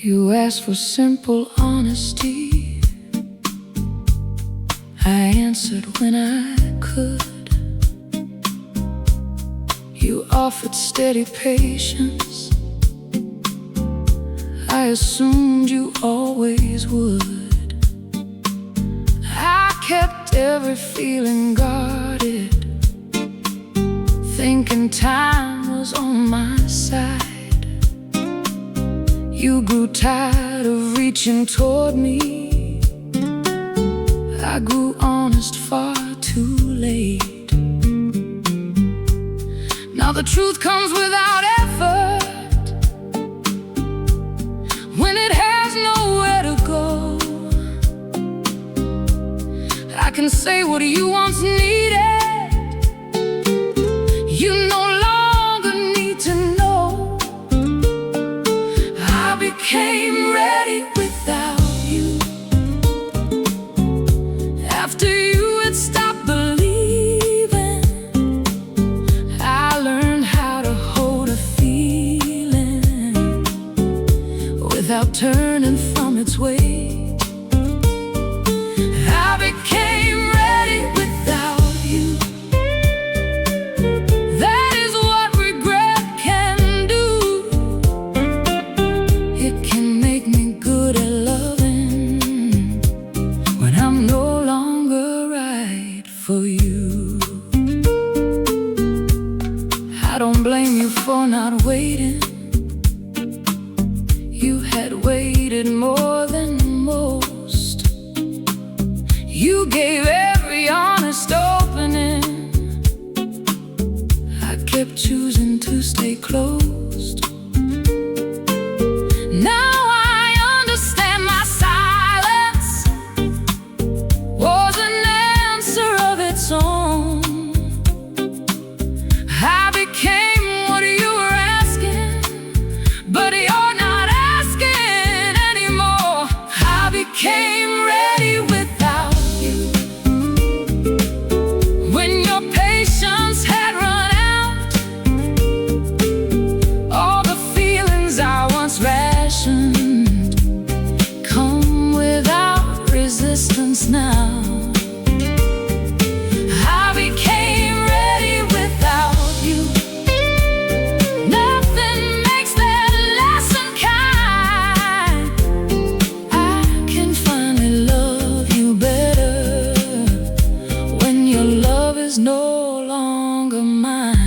You asked for simple honesty. I answered when I could. You offered steady patience. I assumed you always would. I kept every feeling guarded, thinking time was on my side. You grew tired of reaching toward me. I grew honest far too late. Now the truth comes without effort, when it has nowhere to go. I can say what you once needed, you no longer need to know. I became ready without you, after you had stopped believing. I learned how to hold a feeling without turning from its weight. I became ready without you. That is what regret can do. It can make me good at loving when I'm no longer right for you. I don't blame you for not waiting. You had waited more than most. You gave every honest opening. I kept choosing to stay closed. Now I understand my silence was an answer of its own. I became what you were asking, but you're not asking anymore. I became ready without you, when your patience had run out. All the feelings I once rationed come without resistance now. I became ready without you. Nothing makes that lesson kind. I can finally love you better when your love is no longer mine.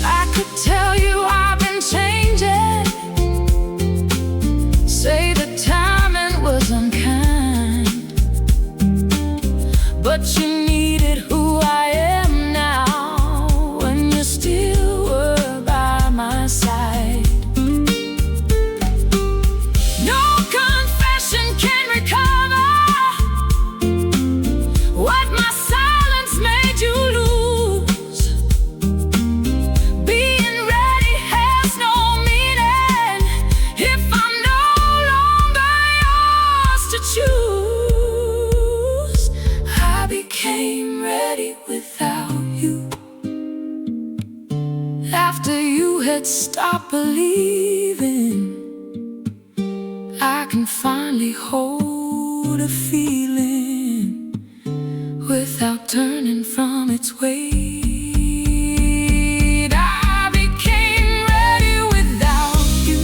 I could tell you I've been changing, say the timing was unkind, but you needed who I am now, when you still were by my side. No confession can recover what my silence made you lose. Being ready has no meaning if I'm no longer yours to choose. I became ready without you, after you had stopped believing. I can finally hold a feeling without turning from its weight. I became ready without you.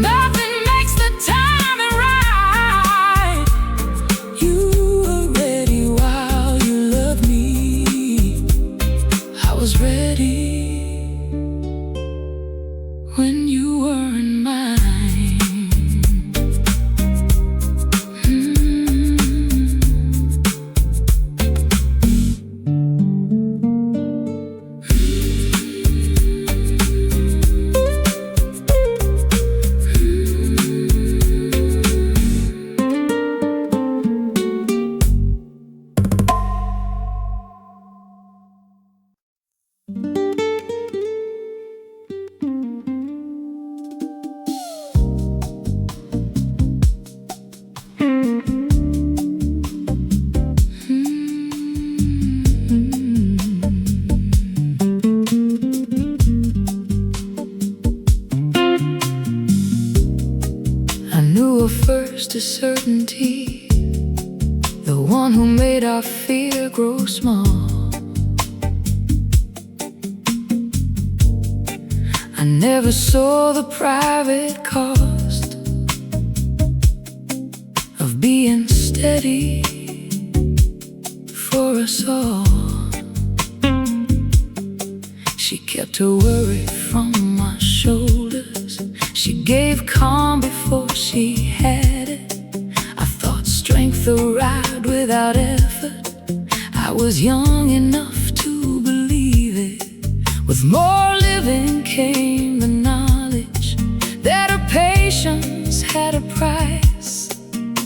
Nothing makes the timing right. You were ready while you loved me. to certainty, the one who made our fear grow small. I never saw the private cost of being steady for us all. She kept her worry from my shoulders. She gave calm before she had it. I thought strength arrived without effort. I was young enough to believe it. With more living came the knowledge that her patience had a price.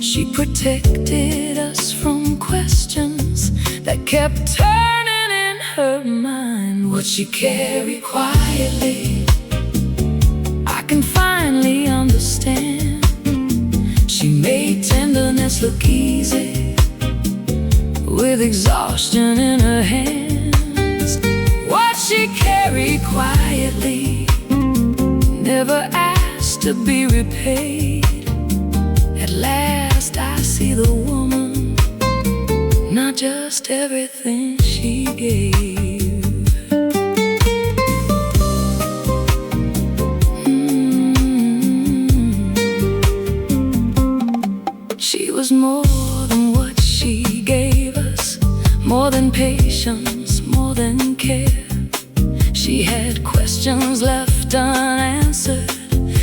She protected us from questions that kept turning in her mind. What she carried quietly, I can finally understand. She made tenderness look easy, with exhaustion in her hands. What she carried quietly, never asked to be repaid. At last I see the woman, not just everything she gave. She was more than what she gave us, more than patience, more than care. She had questions left unanswered.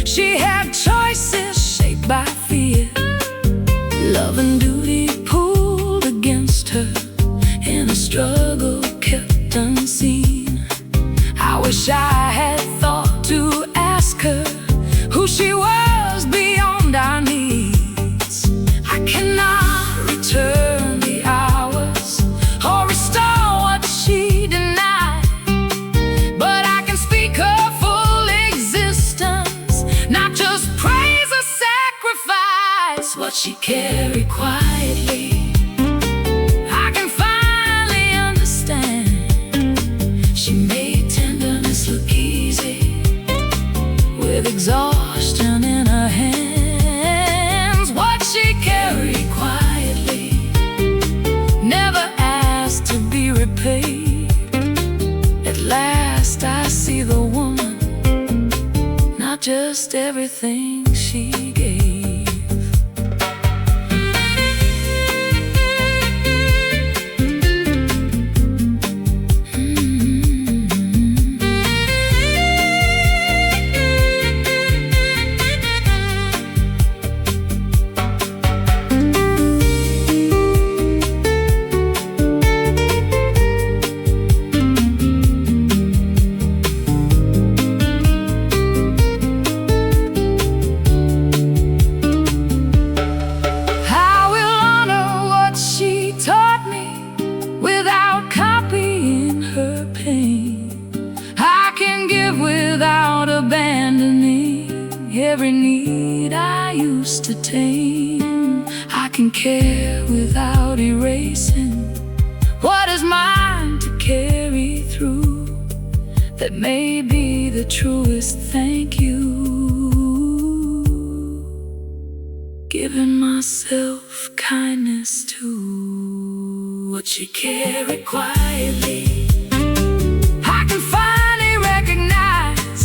She had choices shaped by fear. Love and duty pulled against her in a struggle kept unseen. I wish I had thought to ask her who she was beyond our needs. I cannot return the hours or restore what she denied, but I can speak her full existence, not just praise or sacrifice. What she carried quietly, I can finally understand. She made tenderness look easy, with exhaustion in her hands. What she carried quietly, never asked to be repaid. At last I see the woman, not just everything she gave. Without copying her pain, I can give without abandoning every need I used to tame. I can care without erasing what is mine to carry through. That may be the truest thank you. Giving myself kindness too. What she carried quietly, I can finally recognize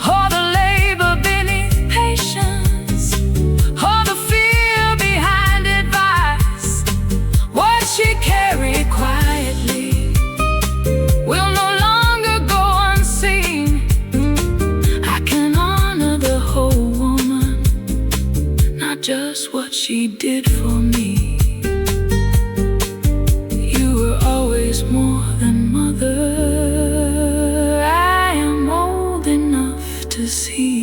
all the labor beneath patience, all the fear behind advice. What she carried quietly will no longer go unseen. I can honor the whole woman, not just what she did for me. More than mother, I am old enough to see.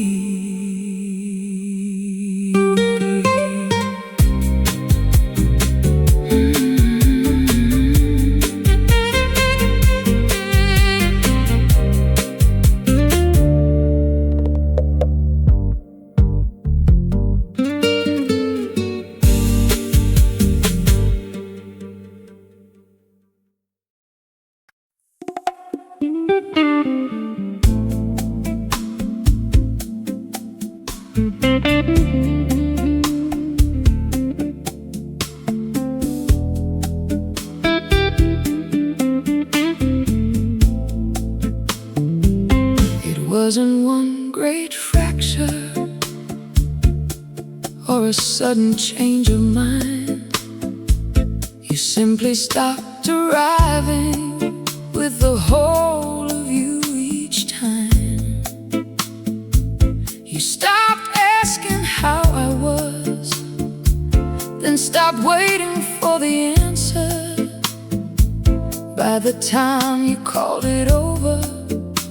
wasn't one great fracture or a sudden change of mind. You simply stopped arriving with the whole of you each time. You stopped asking how I was, then stopped waiting for the answer. By the time you called it over,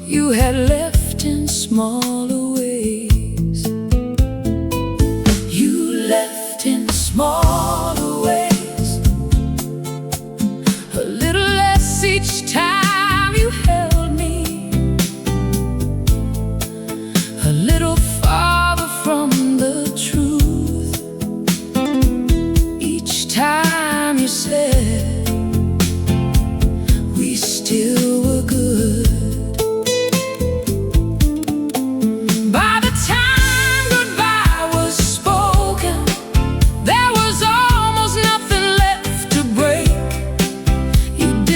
you had left in smaller ways. You left in smaller ways, a little less each time you held me, a little farther from the truth. Each time you said we still were good.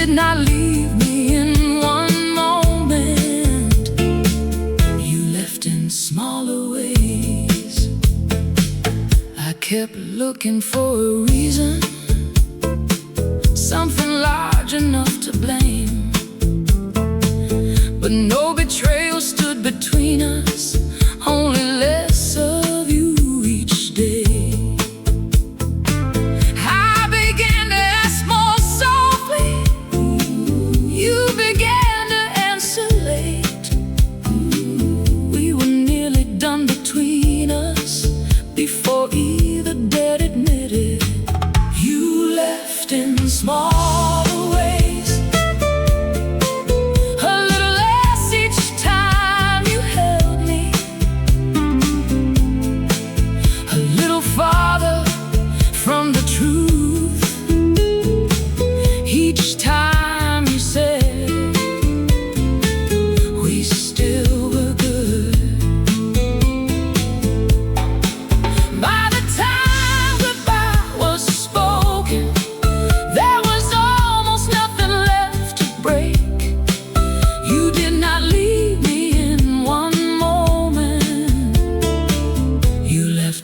Not leave me in one moment. You left in smaller ways. I kept looking for a reason, something large enough to blame, but no betrayal stood between us, only less of you each day. Before either dared admit it, you left in smaller ways, a little less each time you held me, a little farther from the truth. Each time you said we still were good.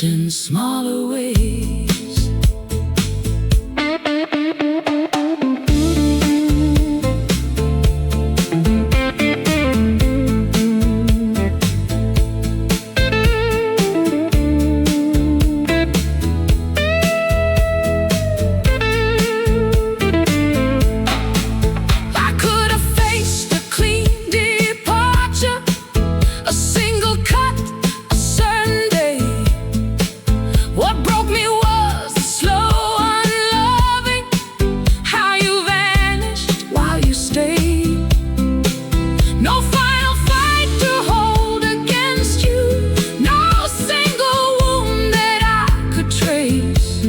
In smaller ways. I could have faced a clean departure, a single cut, a certain day. What broke me was the slow unloving, how you vanished while you stayed. No final fight to hold against you, no single wound that I could trace.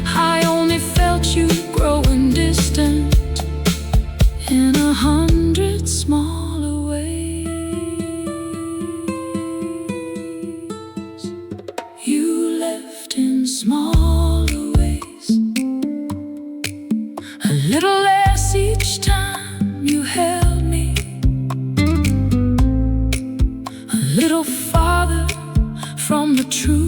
I only felt you growing distant in 100 smaller ways. You left in smaller ways, a little less each time you held me, a little farther from the truth.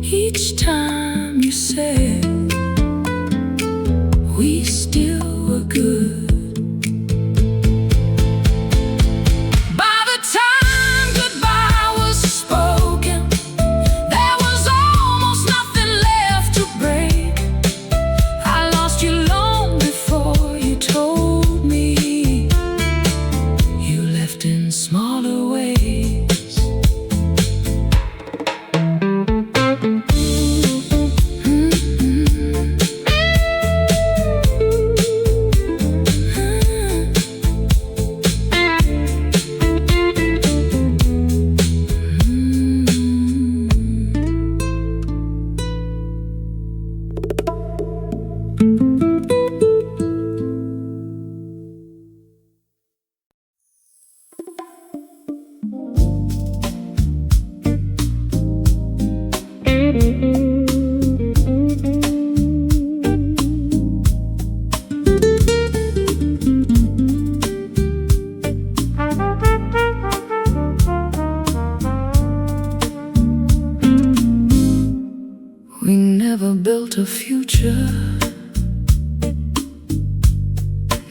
Each time you said we still were good. In smaller ways.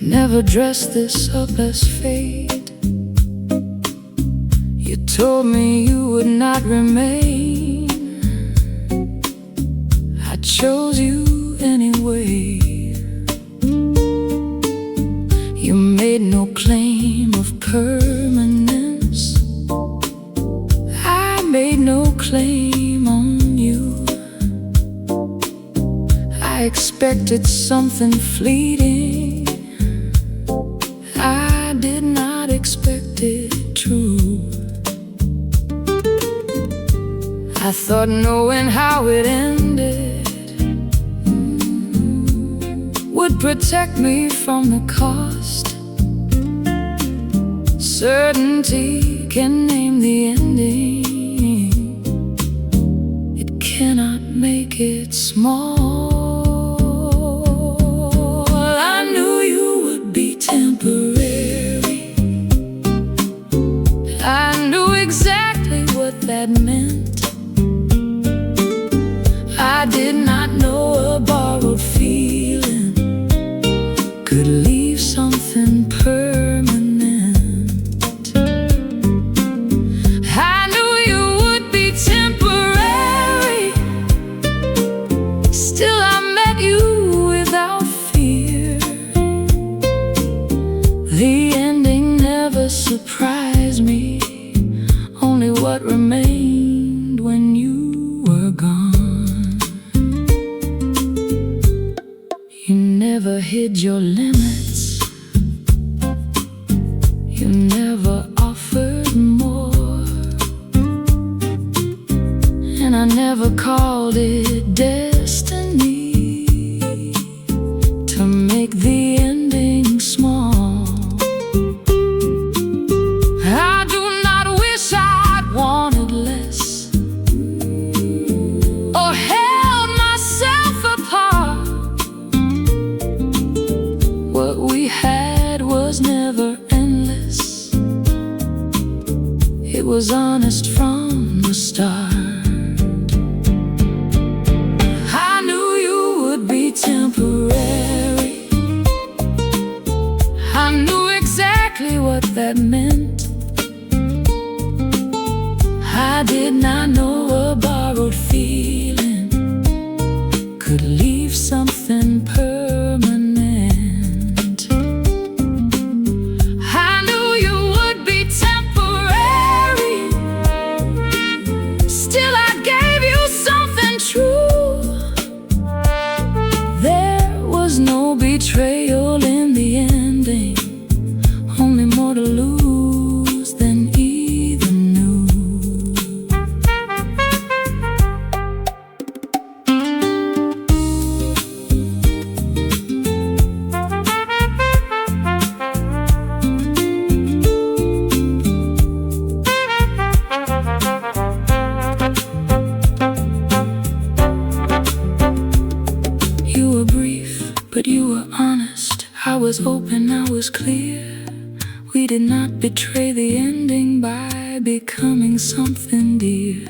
Never dressed this up as fate. You told me you would not remain. I chose you anyway. You made no claim of permanence. I made no claim on you. I expected something fleeting. I did not expect it true. I thought knowing how it ended would protect me from the cost. Certainty can name the ending. It cannot make it small. I knew you would be temporary. I knew exactly what that meant. I did not know a borrowed feeling could leave something permanent. I knew you would be temporary. Still I met you without fear. The ending never surprised me, only what remained when you were gone. You never hid your limits. You never offered more. And I never called it destiny to make the ending small. I do not wish I'd wanted less or held myself apart. What we had was never endless. It was honest from the start. I knew you would be temporary. I knew exactly what that meant. I did not know a borrowed feeling could leave something permanent. I knew you would be temporary. Still I gave you something true. There was no betrayal in the ending, only more to lose than either knew. You were brief, but you were honest. I was open, I was clear. We did not betray the ending by becoming something dear.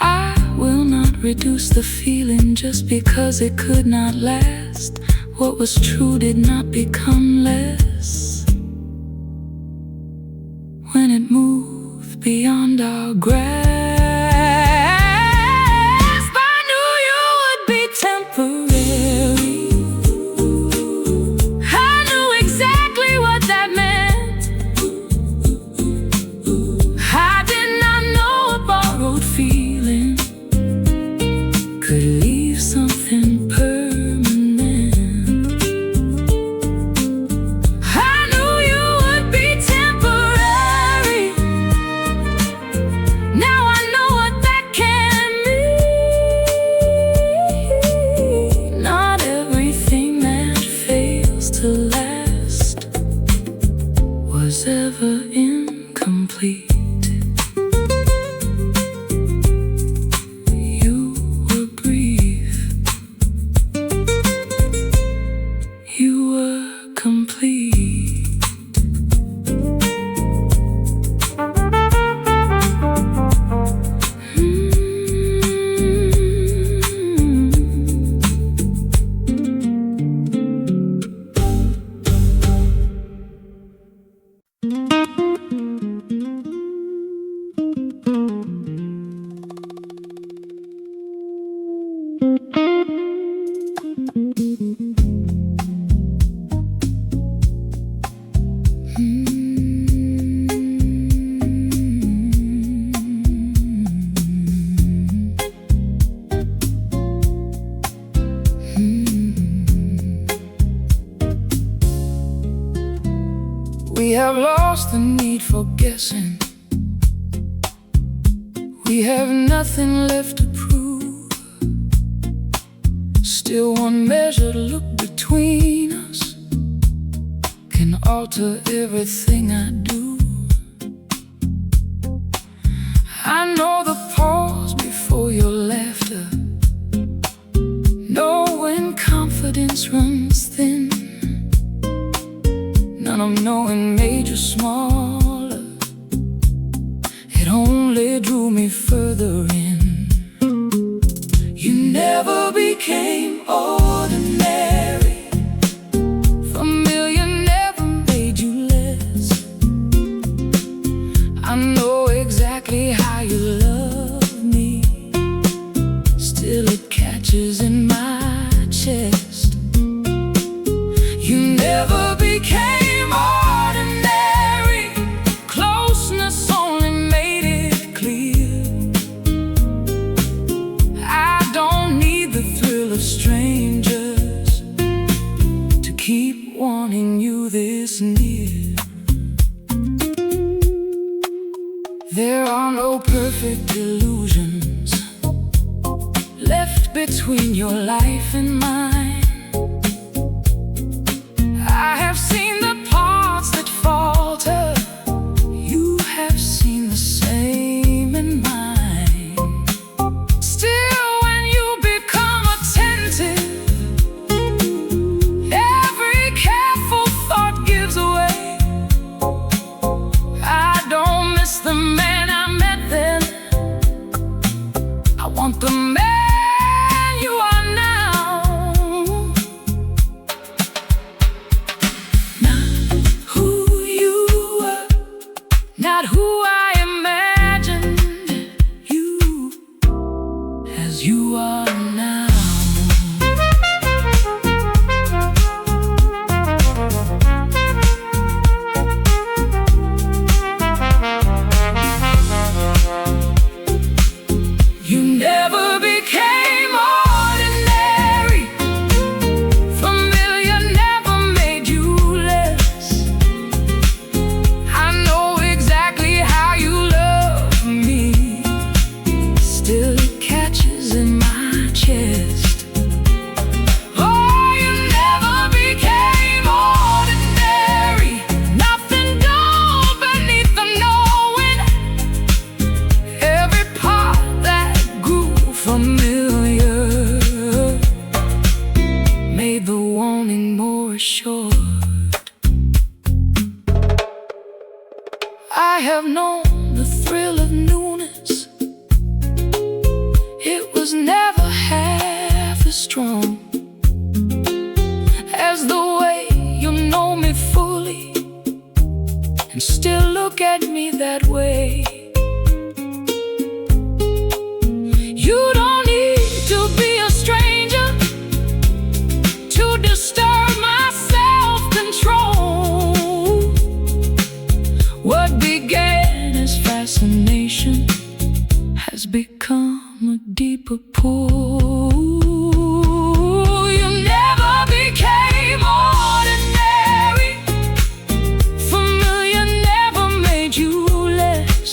I will not reduce the feeling just because it could not last. What was true did not become less when it moved beyond our grasp. I knew you would be temporary. Now We have lost the need for guessing. We have nothing left to prove. Still, one measured look between us can alter everything I do. I know the pause before your laughter, know when confidence runs thin. None of knowing made you smaller, it only drew me further in. You never became ordinary. Familiar never made you less. I know exactly how you love me. Still it catches in my chest. You never became ordinary. Closeness only made it clear. I don't need the thrill of strangers to keep wanting you this near. There are no perfect illusions left between your life and mine. I have seen the parts that falter. You have seen the same in mine. Still, when you become attentive, every careful thought gives away. I don't miss the man I met then. I want the man you are now. Not who you were, not who I imagined you as you are now. You never became ordinary. Familiar never made you less. I know exactly how you love me. Still it catches in my chest. Oh, you never became ordinary. Nothing dull beneath the knowing. Every part that grew familiar made the wanting more assured. I have known the thrill of newness. It was never half as strong as the way you know me fully and still look at me that way. You don't need to be a stranger to disturb my self-control. What began as fascination has become a deeper pull. You never became ordinary. Familiar never made you less.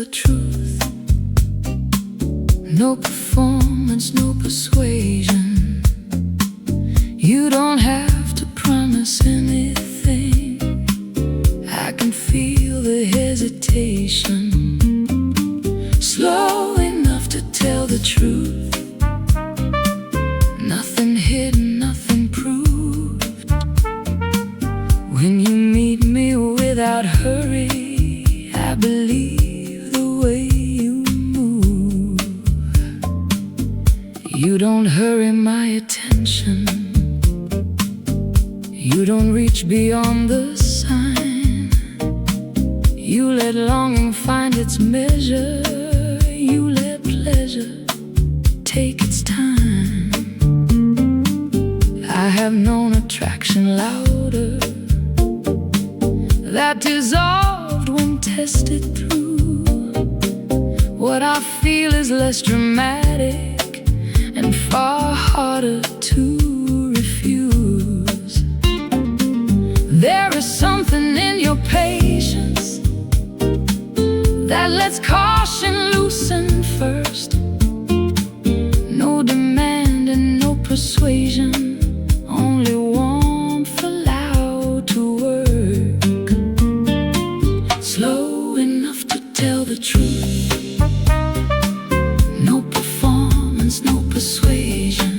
the truth. No performance, no persuasion. You don't have to promise anything. I can feel the hesitation. Slow enough to tell the truth. Nothing hidden, nothing proved. When you meet me without hurry, I believe the way you move. You don't hurry my attention. You don't reach beyond the sign. You let longing find its measure. You let pleasure take its time. I have known attraction louder, that dissolved when tested through. What I feel is less dramatic and far harder to refuse. There is something in your patience that lets caution loosen first. No demand and no persuasion, only warmth allowed to work. Slow enough to tell the truth. No performance, no persuasion.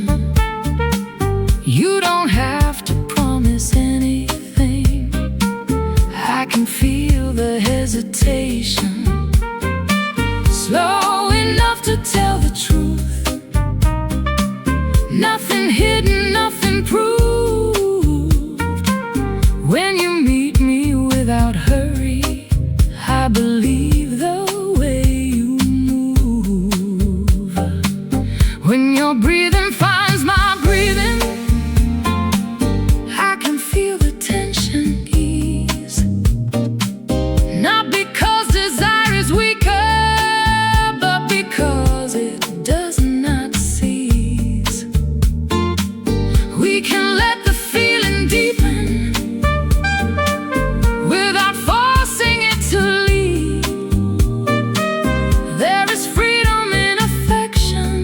You don't have to promise anything. I can feel the hesitation. Slow enough to tell the truth. Nothing hidden, nothing proved. When you meet me without hurry, I believe the way you move. When your breathing finds my breathing, I can feel the tension ease. Not because desire is weaker, but because it does not cease. We can let the feeling deepen without forcing it to leave. There is freedom in affection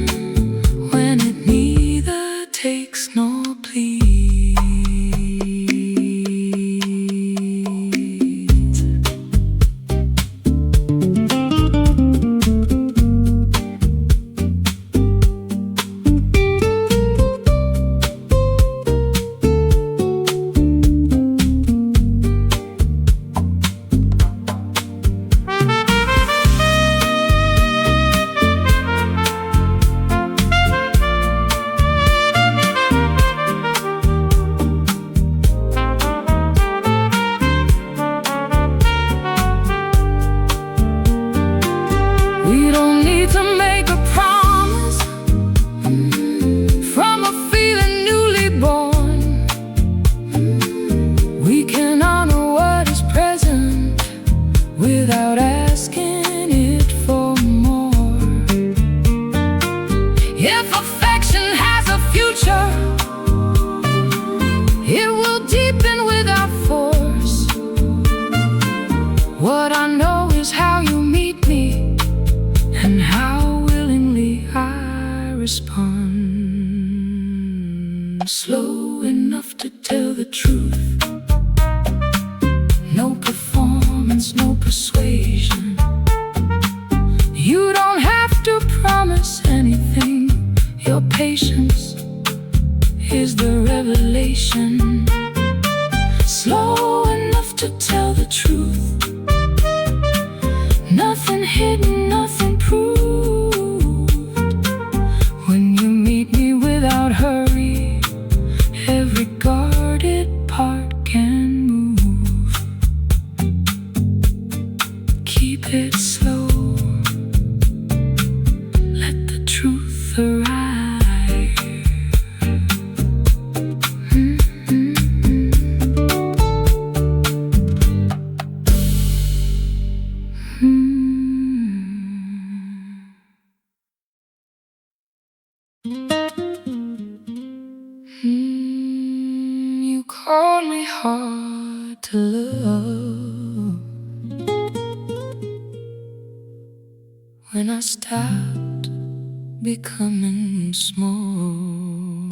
when it neither takes nor pleads. We don't need to make a promise from a feeling newly born. We can honor what is present without asking it for more. If affection has a future, it will deepen without force. What I know is how you meet me and how willingly I respond. Slow enough to tell the truth. No performance, no persuasion. You don't have to promise anything. Your patience is the revelation. Slow enough to tell the truth. Nothing hidden, nothing proved. When you meet me without hurry, every guarded part can move. Keep it slow. Let the truth arrive. You call me hard to love. stopped becoming small.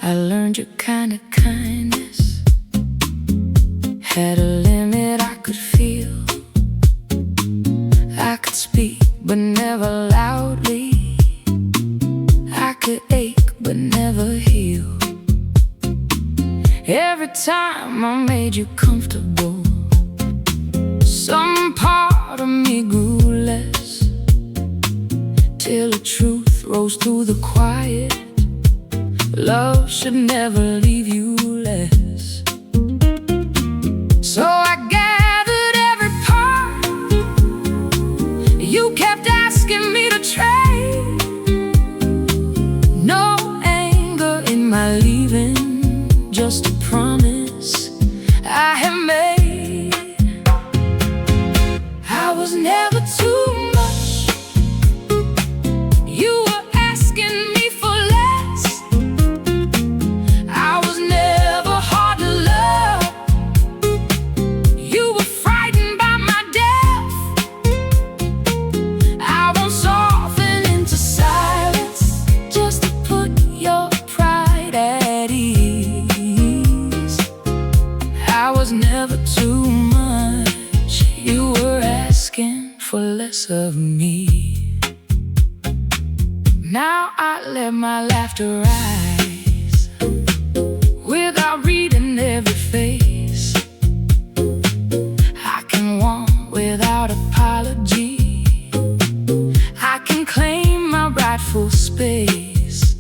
I learned your kind of kindness had a limit. I could feel, I could speak, but never loudly. I could ache, but never heal. Every time I made you comfortable, some part of me grew less, till the truth rose through the quiet. Love should never leave you less. So I gathered every part you kept asking me to trade. No anger in my leaving, just a promise I have made. I was never too much. You were asking me for less. I was never hard to love. You were frightened by my death. I won't soften into silence, just to put your pride at ease. I was never too much. You were asking for less of me. Now I let my laughter rise without reading every face. I can want without apology. I can claim my rightful space.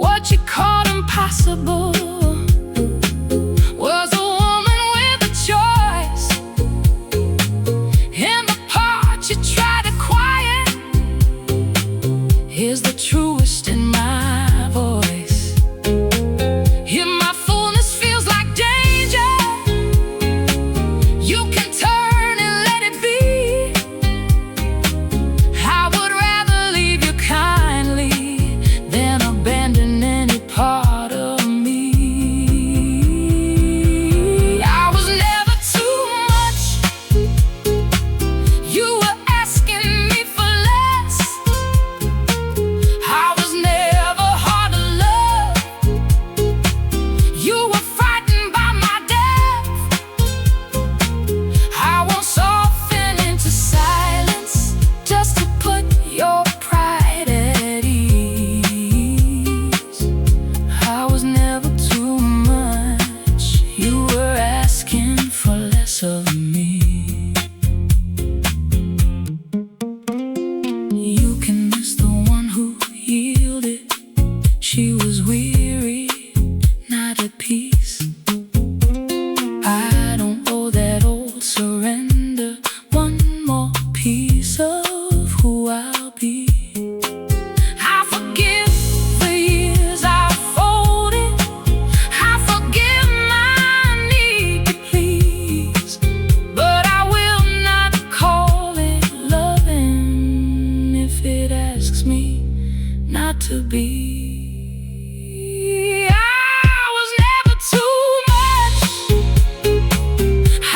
What you called impossible was a woman with a choice. And the part you try to quiet is the truest in my voice. If my fullness feels like danger, you can turn and let it be. I would rather leave you kindly than abandon any part of me. I was never too much. You were asking me for less. I was never hard to love. You were frightened by my death. I won't soften into silence, just to put your pride at ease. I was never too much. You were asking for less of me. You can miss the one who yielded. She was weary, not at peace. I don't owe that old surrender one more piece of who I'll be. I forgive the years I've folded. I forgive my need to please. But I will not call it loving if it asks me not to be. I was never too much.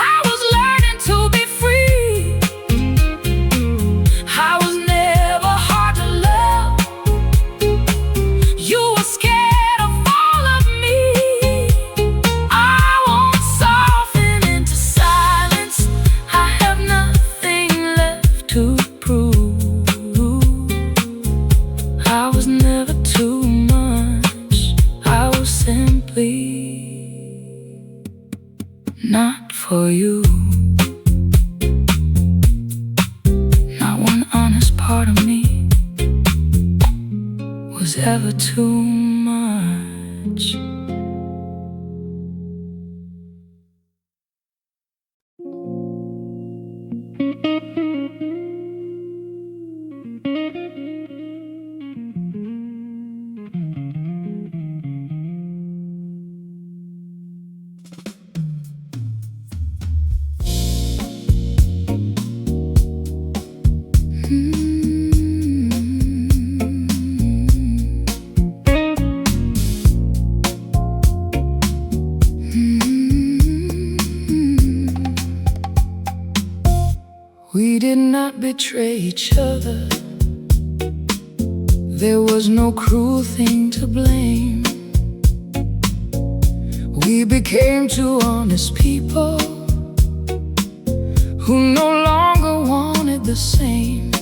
I was learning to be free. I was never hard to love. You were scared of all of me. I won't soften into silence. I have nothing left to prove. I was never too much. I was simply not for you. Not one honest part of me was ever too much. We did not betray each other. There was no cruel thing to blame. We became two honest people who no longer wanted the same.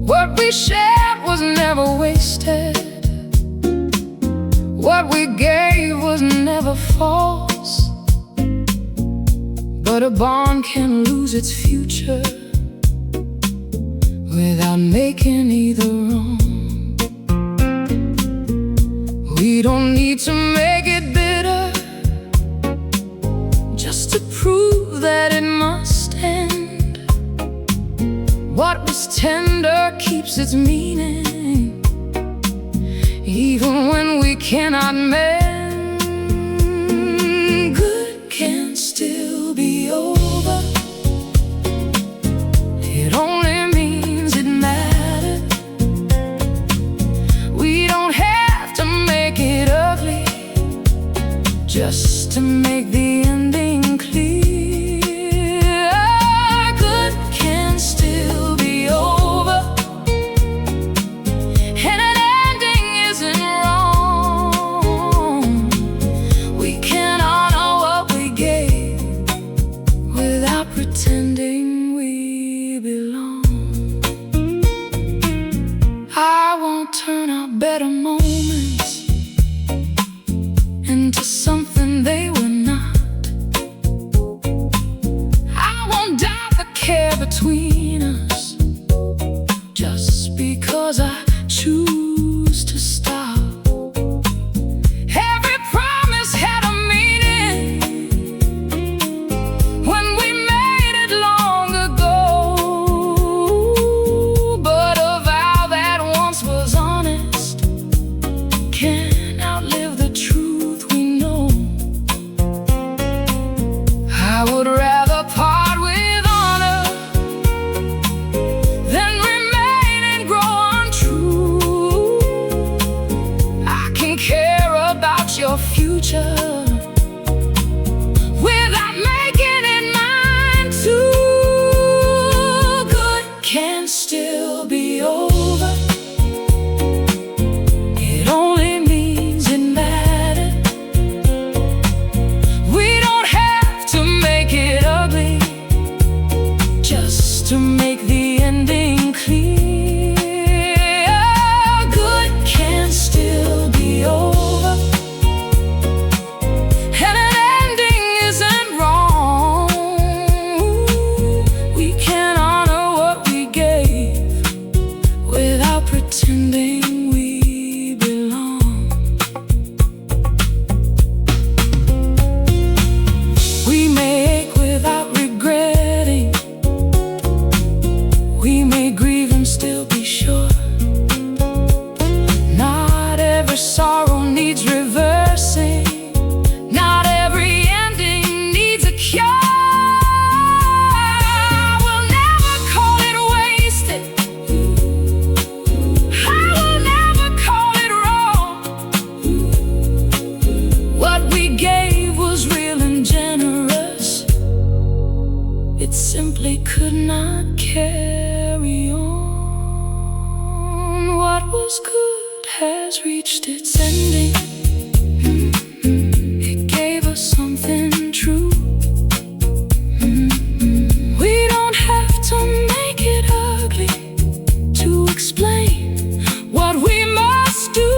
What we shared was never wasted. What we gave was never false. But a bond can lose its future without making either wrong. We don't need to make it bitter just to prove that it must end. What was tender keeps its meaning, even when we cannot mend. Good can still be over. It only means it mattered. We don't have to make it ugly just to make the ending clear. Good can still be over, and an ending isn't wrong. We can honor what we gave without pretending we belong. I won't turn our better moments into something they were not. I won't doubt the care between us just because I choose to stop. Every promise had a meaning when we made it long ago. But a vow that once was honest can't outlive the truth we know. I would rather part with honor than remain and grow untrue. I can care about your future without making it mine too. Good can still be over. It only means it mattered. We don't have to make it ugly just to make the ending clear. Good can still be over, and an ending isn't wrong. We can honor what we gave without pretending we belong. We may ache without regretting. We may grieve and still be sure. Not every sorrow needs reversing. Not every ending needs a cure. I will never call it wasted. I will never call it wrong. What we gave was real and generous. It simply could not carry on. What was good has reached its ending. It gave us something true. We don't have to make it ugly to explain what we must do.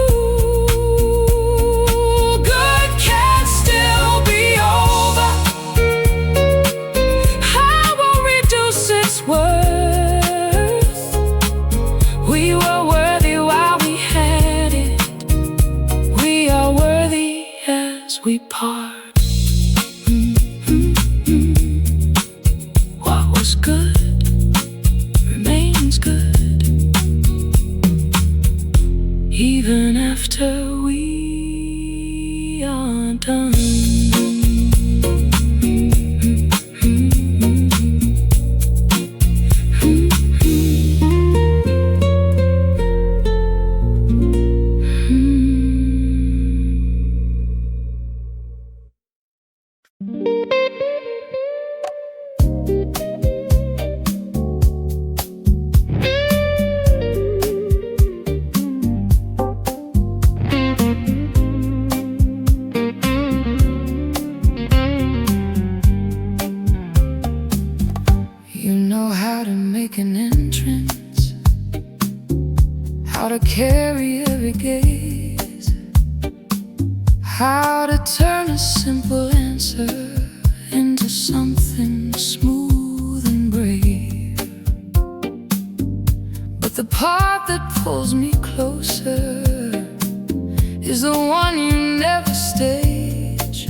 Good can still be over. I will reduce its worth. We were worthy while we had it. We are worthy as we part. What was good remains good, even after we are done. know how to make an entrance, how to carry every gaze, how to turn a simple answer into something smooth and brave. But the part that pulls me closer is the one you never stage,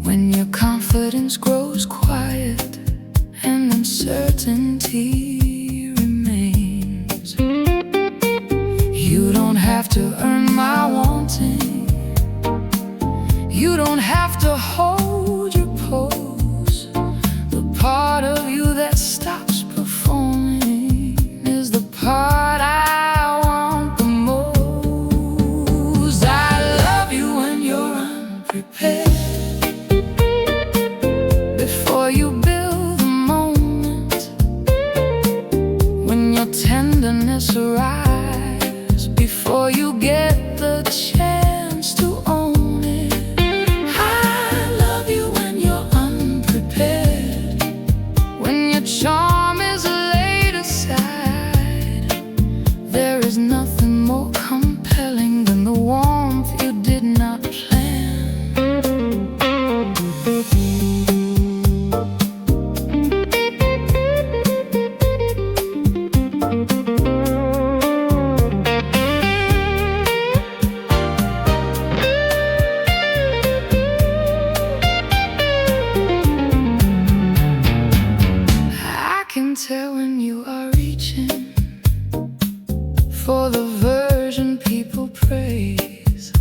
when your confidence grows quiet and uncertainty remains. You don't have to earn my wanting, you don't have to hold your pose. The part of you that stops performing is the part I want the most. I love you when you're unprepared, before you build the moment, when your tenderness arrives, before you get the chance to own it. I love you when you're unprepared, when your charm is laid aside. There is nothing more compelling than the warmth you did not plan. I can tell when you are reaching for the version people praise.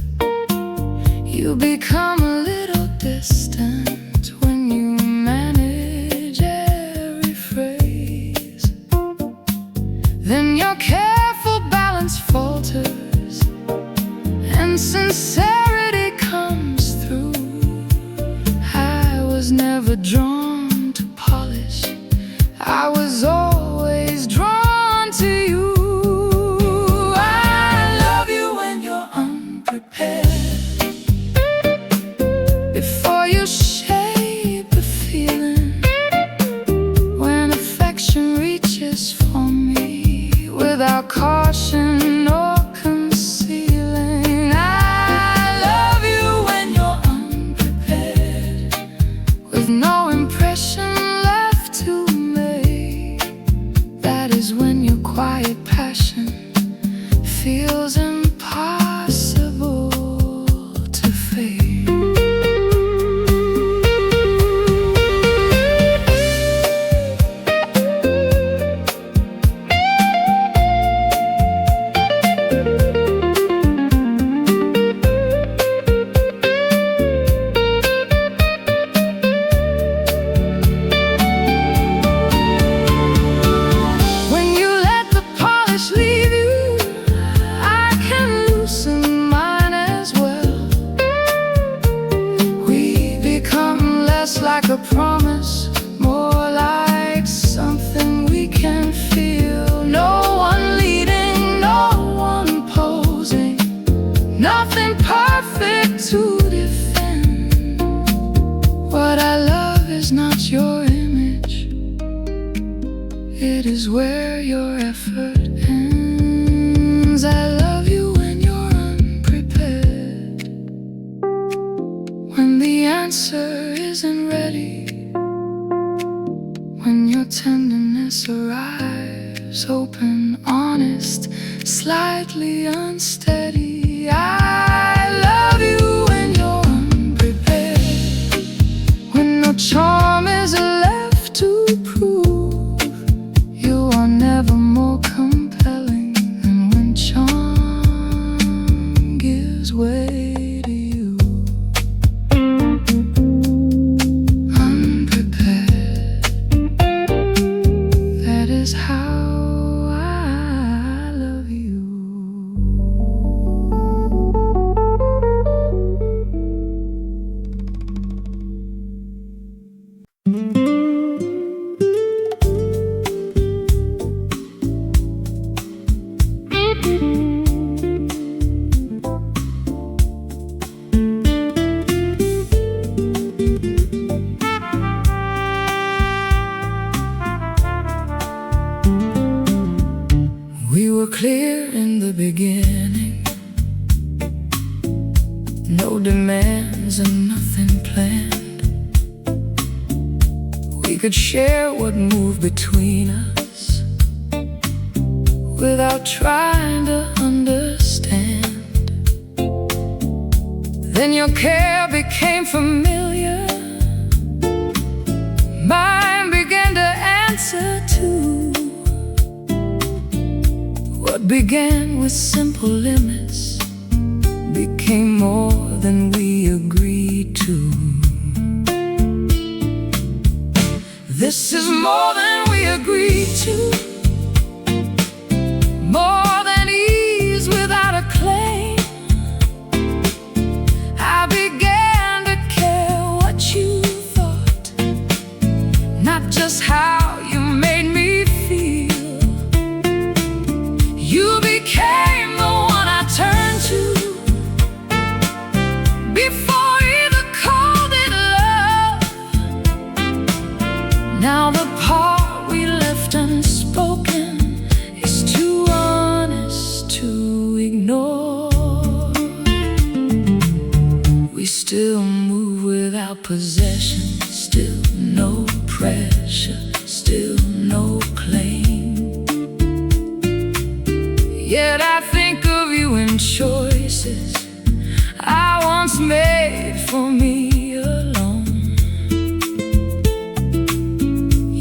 You become a little distant when you manage every phrase. Then your careful balance falters and sincerity comes through. I was never drawn to polish, I was always drawn to you. I love you when you're unprepared, before you shape the feeling, when affection reaches for me without caution or concealing. I love you when you're unprepared, with no impression left to make. That is when your quiet passion feels impossible to fake. When you let the polish leave you, I can loosen mine as well. We become less like a promise, more like something we can feel. No one leading, no one posing, nothing perfect to defend. What I love is not your image, it is where your effort ends. I love you when you're unprepared, when the answer isn't ready, when your tenderness arrives open, honest, slightly unsteady. I love you when you're unprepared, when no charm is left to prove. You are never more compelling than when charm gives way to you. Unprepared, that is how I love you. clear in the beginning, no demands and nothing planned. We could share what moved between us without trying to understand. Then your care became familiar, mine began to answer too. What began with simple limits became more than we agreed to. This is more than we agreed to, more than ease without a claim. I began to care what you thought, not just how you made me feel. You became the one I turned to before either called it love. Now the part we left unspoken is too honest to ignore. We still move without possession, still no pressure, still no claim. Yet I think of you in choices I once made for me alone.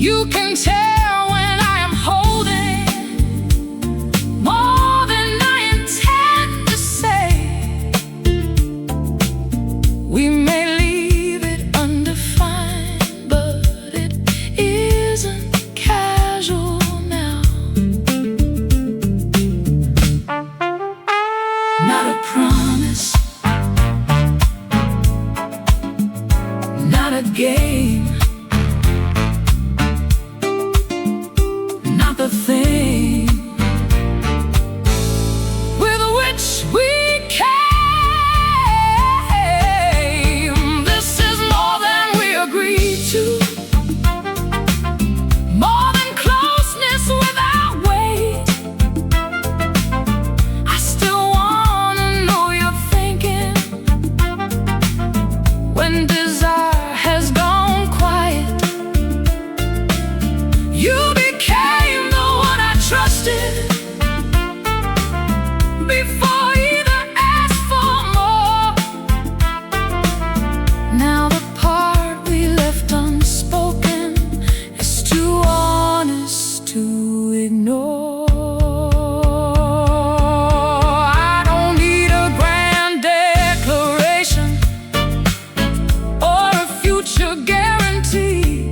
You can tell when I am holding more than I intend to say. We may leave it undefined, but it isn't casual now. Not a promise, not a game, not the thing with which we came. This is more than we agreed to, more than closeness without weight. I still wanna know you're thinking when desire has gone quiet. You became the one I trusted before either asked for more. Now the part we left unspoken is too honest to ignore. I don't need a grand declaration or a future guarantee.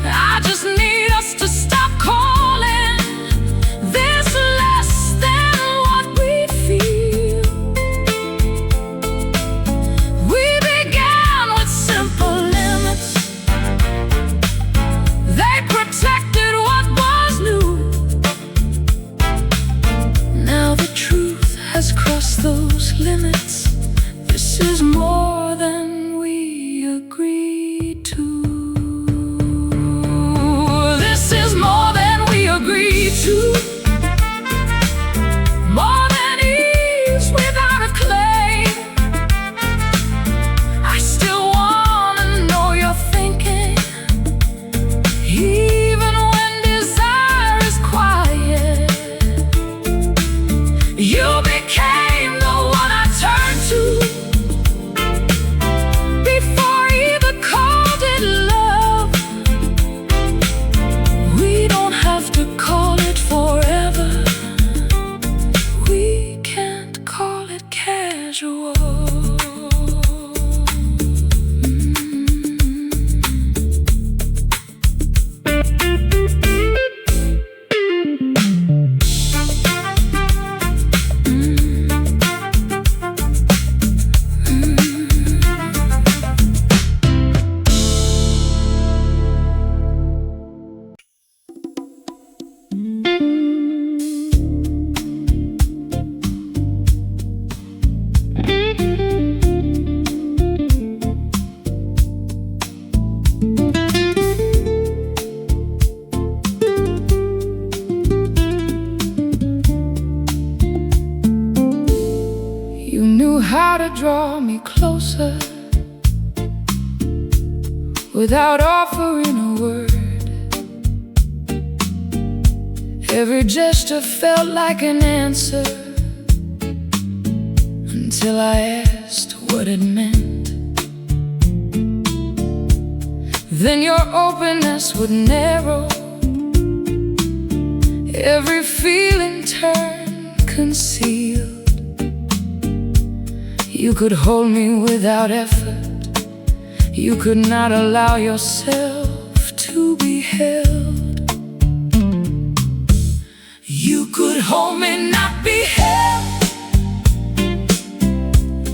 I just need us to stop calling this less than what we feel. We began with simple limits, they protected what was new. Now the truth has crossed those limits. This is more than we agreed to. This is more than we agreed to, more than ease without a claim. I still wanna know you're thinking, even when desire is quiet. You became the one I turned to before either called it love. We don't have to call it forever, we can't call it casual. draw me closer without offering a word. Every gesture felt like an answer until I asked what it meant. Then your openness would narrow, every feeling turned concealed. You could hold me without effort. You could not allow yourself to be held. You could hold me, not be held.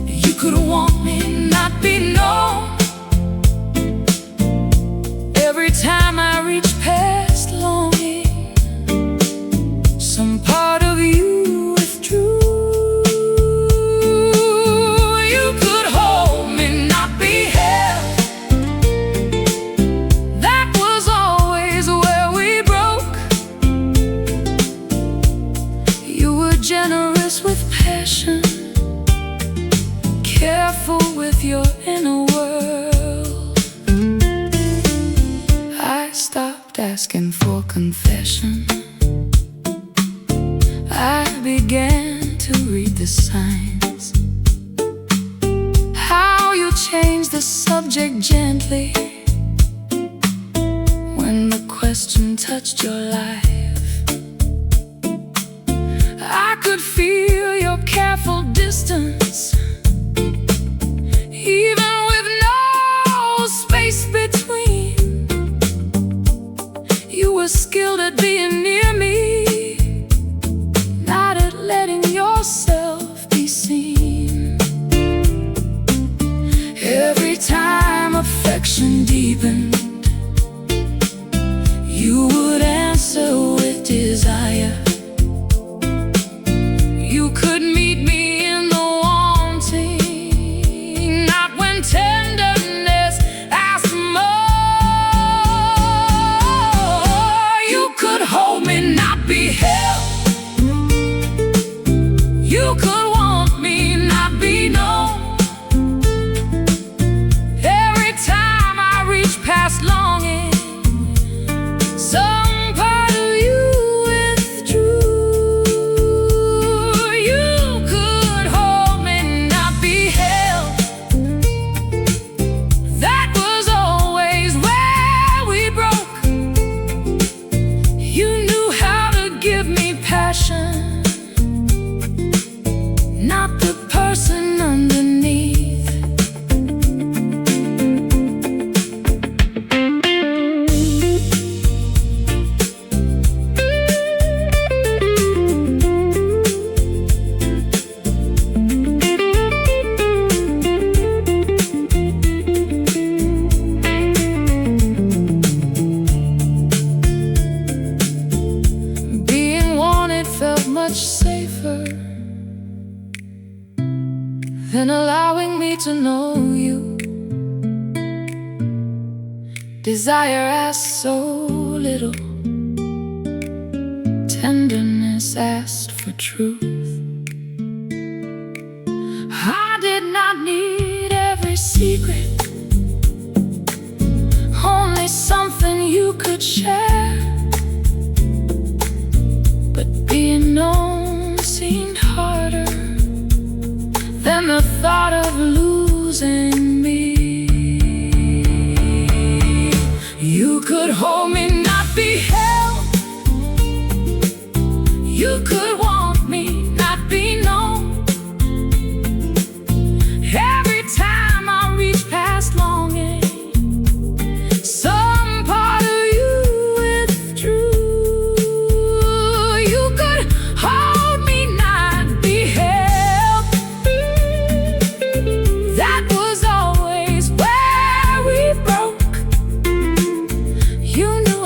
You could want me, not be known. Every time I reach past longing, some part of you withdrew. You could hold me, not be held. That was always where we broke. You were generous with passion, careful with your inner world. I stopped asking for confession. I began to read the signs. How you changed the subject gently when the question touched your life. I could feel your careful distance, even with no space between. You were skilled at being near me, not at letting yourself be seen. Every time affection deepened, you would answer with desire. You could meet me in the wanting, not when tenderness asked more. You could hold me, not be held. You could want me, not be known. Every time I reach past longing, some part of you withdrew. You could hold me, not be held. That was always where we broke. You knew how to give me passion, not the person underneath. Being wanted felt much safer than allowing me to know you. Desire asked so little, tenderness asked for truth. I did not need every secret, only something you could share. But being known seemed harder than the thought of losing me. You could hold me, not be held. You could want me, not be known. Every time I reach past longing, some part of you withdrew. You could hold me, not be held. That was always where we broke. You knew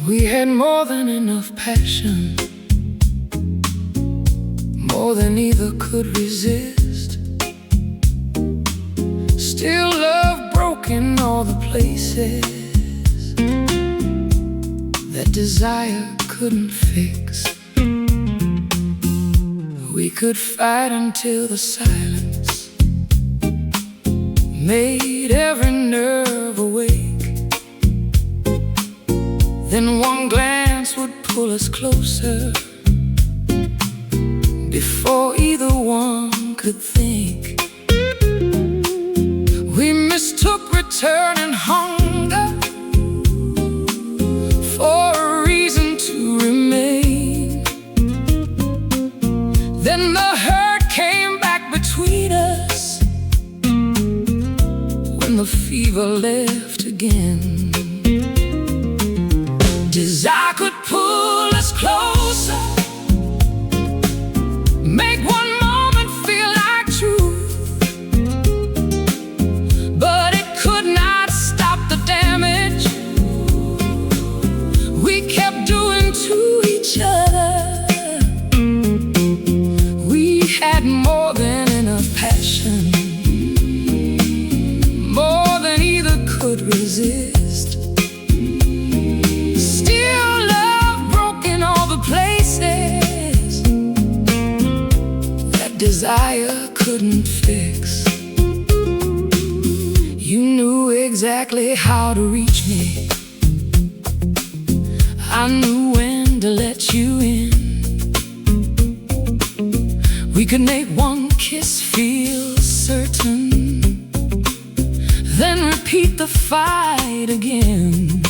We had more than enough passion, more than either could resist. Still love broke in all the places that desire couldn't fix. We could fight until the silence made every nerve awake. Then one glance would pull us closer before either one could think. We mistook returning hunger for a reason to remain. Then the hurt came back between us when the fever left again. Desire could pull us closer, make one moment feel like truth, but it could not stop the damage we kept doing to each other. We had more than enough passion, more than either could resist. Desire couldn't fix. You knew exactly how to reach me. I knew when to let you in. We could make one kiss feel certain, then repeat the fight again.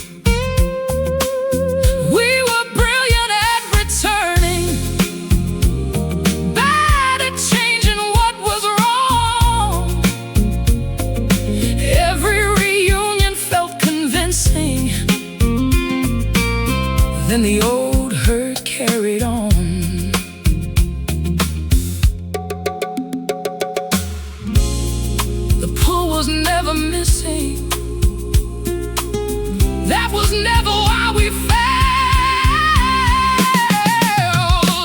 Then the old hurt carried on. The pull was never missing. That was never why we fell.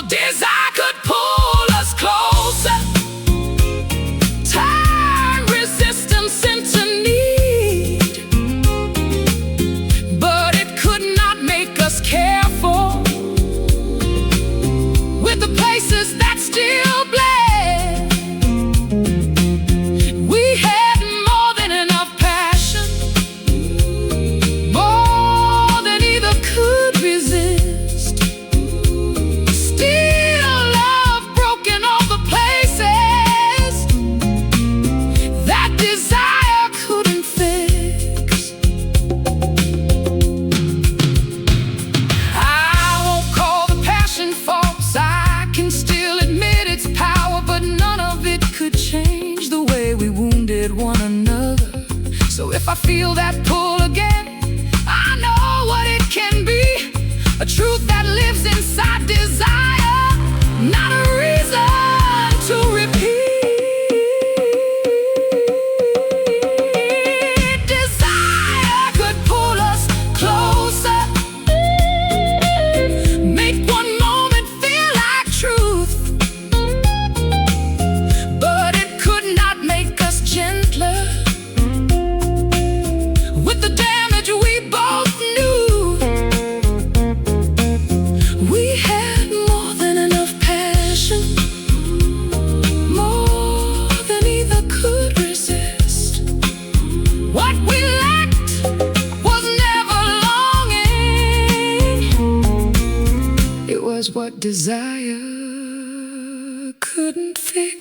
Desire could pull us closer, time resistance into need, but it could not make us care with the places that still bled. We had more than enough passion, more than either could resist. Still love broke in all the places that desire couldn't fix. I won't call the passion false, I can still admit its power, but none of it could change the way we wounded one another. So if I feel that pull again, I know what it can be. A truth that lives inside desire, not a reason to repeat. Desire could pull us closer, make one moment feel like truth, but it could not make us gentler with the damage we both knew. We had more than enough passion, more than either could resist. What we lacked was never longing, it was what desire couldn't fix.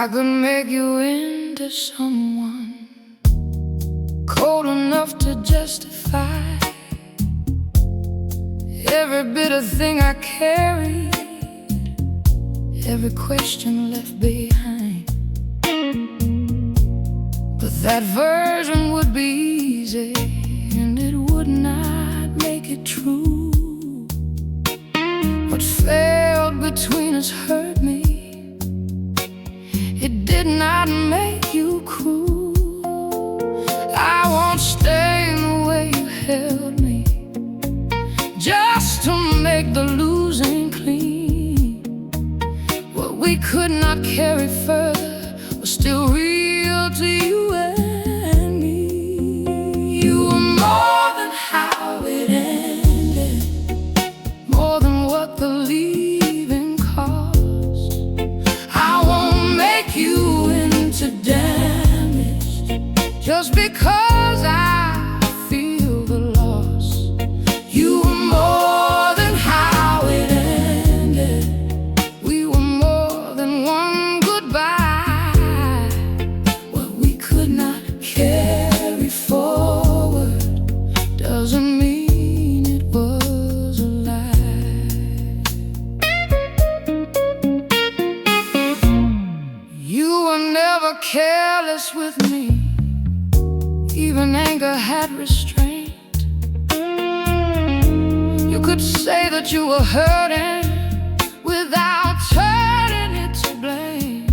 I could make you into someone cold enough to justify every bitter thing I carried, every question left behind. But that version would be easy, and it would not make it true. What failed between us hurt me. It did not make you cruel. I won't stay in the way you held me, just to make the losing clean. What we could not carry further was still real to you and me. You were more than how it ended, more than what the leaving cost. I won't make you into damage just because I feel the loss. You were more than how it ended. We were more than one goodbye. What we could not carry forward doesn't mean it was a lie. You were never careless with me, even anger had restraint. You could say that you were hurting without turning it to blame.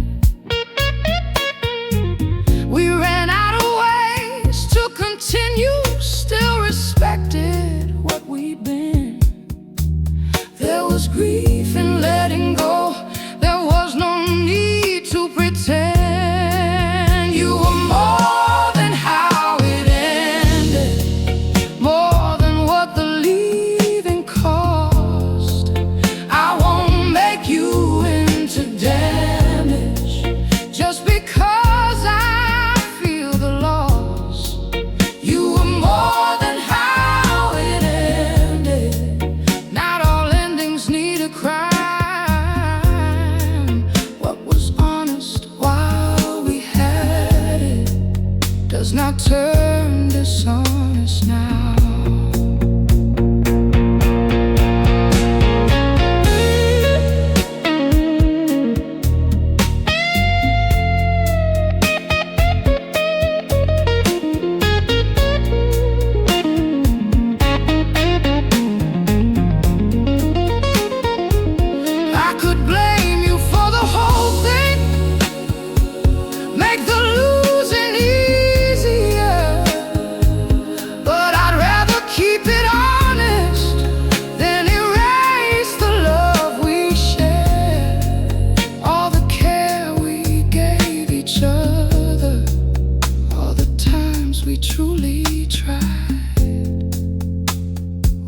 We ran out of ways to continue, still respected what we've been. There was grief in letting go, there was no need to pretend. You were more than how it ended, more than what the leaving cost. I won't make you into damage just because I feel the loss. You were more than how it ended. Not all endings need a crime. What was honest while we had it does not turn dishonest now. I could blame you for the whole thing, make the losing easier, but I'd rather keep it honest than erase the love we shared, all the care we gave each other, all the times we truly tried.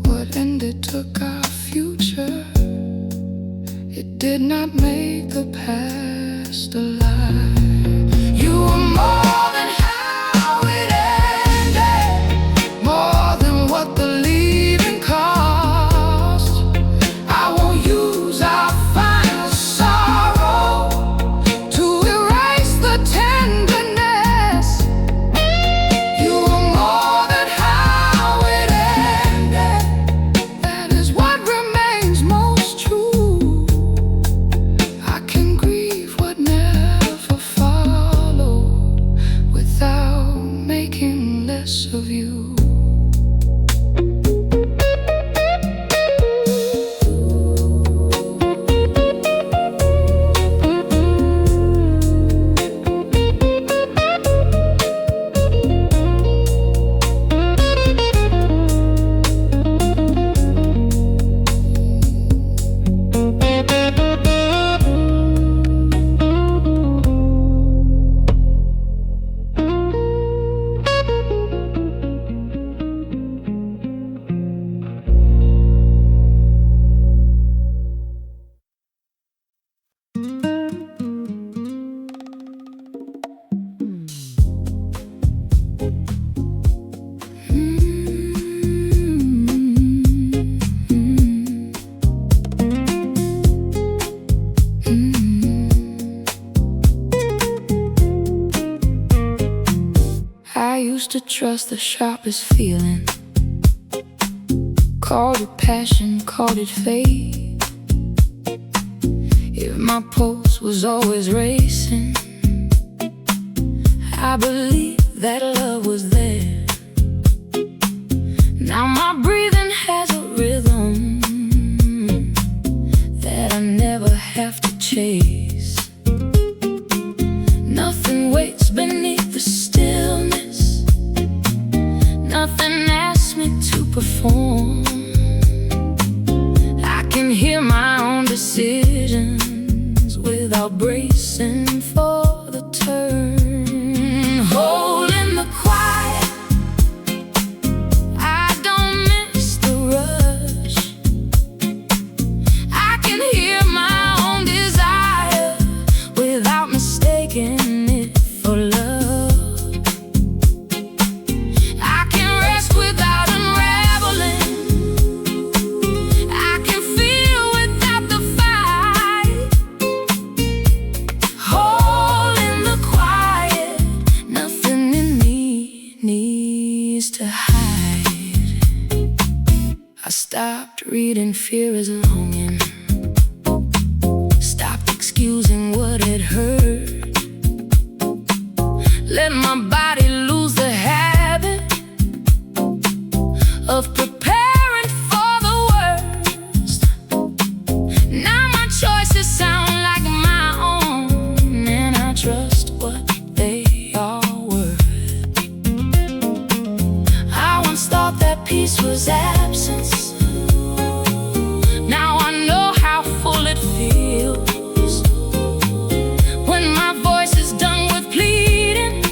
What ended took our future. It did not make the past alive. You were more than how it ended, more than what the leaving cost. I won't use our final sorrow to erase the tenderness. You were more than how it ended. That is what remains most true. I can grieve what never followed. used to trust the sharpest feeling. Called it passion, called it fate. If my pulse was always racing, I believed that love was there. Now my breathing has a rhythm that I never have to chase. Nothing waits beneath the stillness. Nothing asks me to perform. I can hear my own decisions without bracing for the turn. Holding the quiet, I don't miss the rush. I can hear my own desire without mistaking it for love. I can rest without unraveling. I can feel without the fight. Holding the quiet, nothing in me needs to hide. I stopped reading fear as longing, stopped excusing what it hurt. Let my body lose the habit of preparing for the worst. Now my choices sound like my own, and I trust what they are worth. I once thought that peace was absence. Now I know how full it feels when my voice is done with pleading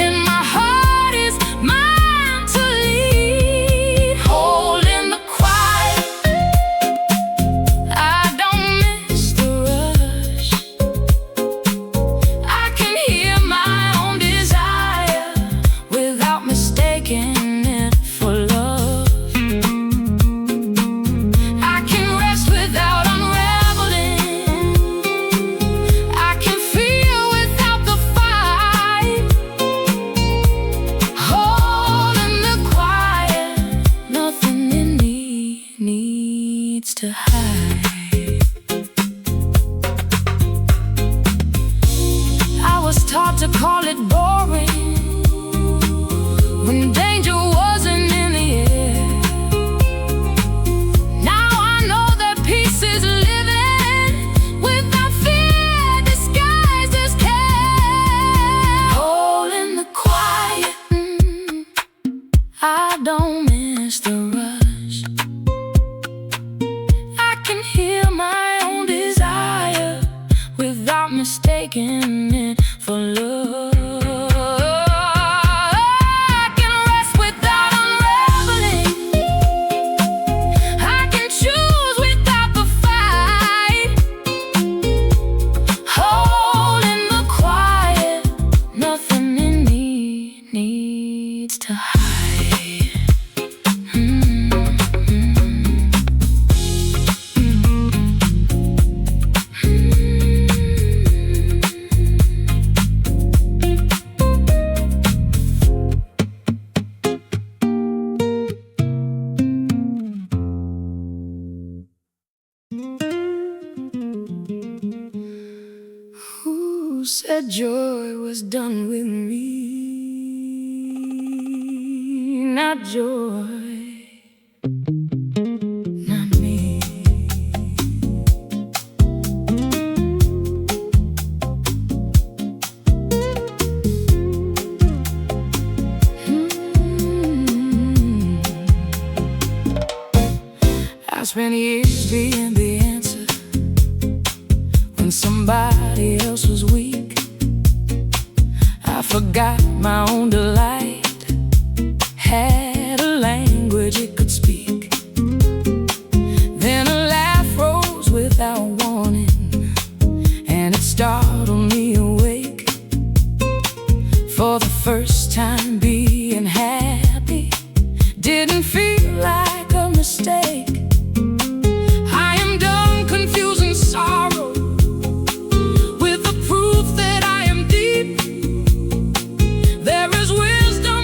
and my heart is mine to lead. Holding the quiet, I don't miss the rush. I can hear my own desire without mistaking it for love. I can rest without unraveling. I can feel without the fight. Holding the quiet, nothing in me needs to hide. I was taught to call it boring when danger wasn't in the air. Now I know that peace is living without fear disguised as care. Holding the quiet, I don't miss the rush. I can hear my own desire without mistaking it for love. I can rest without unraveling. I can choose without the fight. Holding the quiet, nothing in me needs to hide. Who said joy was done with me? Not joy, not me. I spent years being the answer when somebody else was weak. I forgot my own delight, had a language it could speak. Then a laugh rose without warning, and it startled me awake. For the first time being happy didn't feel like a mistake. I am done confusing sorrow with the proof that I am deep. There is wisdom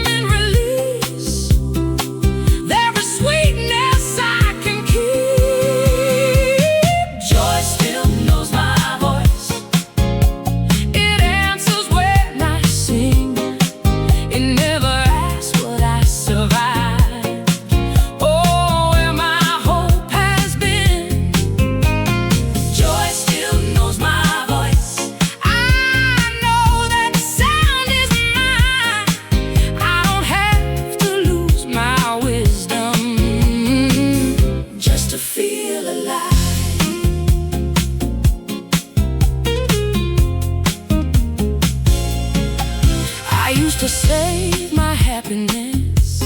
to save my happiness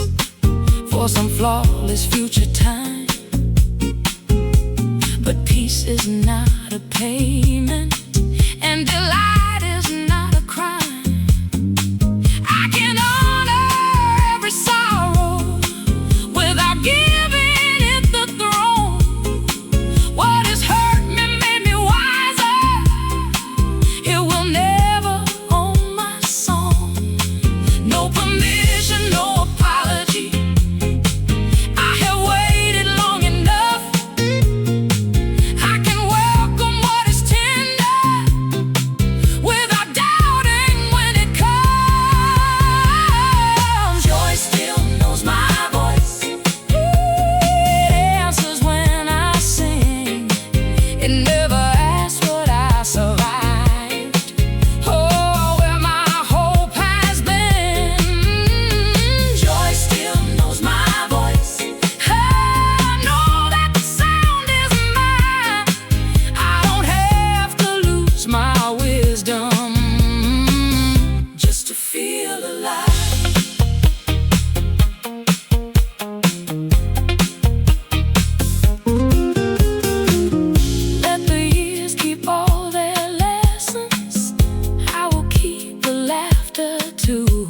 for some flawless future time. But peace is not a payment, and delight is not a crime. I can honor every sorrow without giving it the throne. What has hurt me made me wiser. It will never own my song. No permission, no apology. I have waited long enough. I can welcome what is tender without doubting when it comes. Joy still knows my voice. It answers when I sing. It never asks what I survived. Oh, where my hope has been. Joy still knows my voice. I know that the sound is mine. I don't have to lose my wisdom just to feel alive. Let the years keep all their lessons. I will keep the laughter too.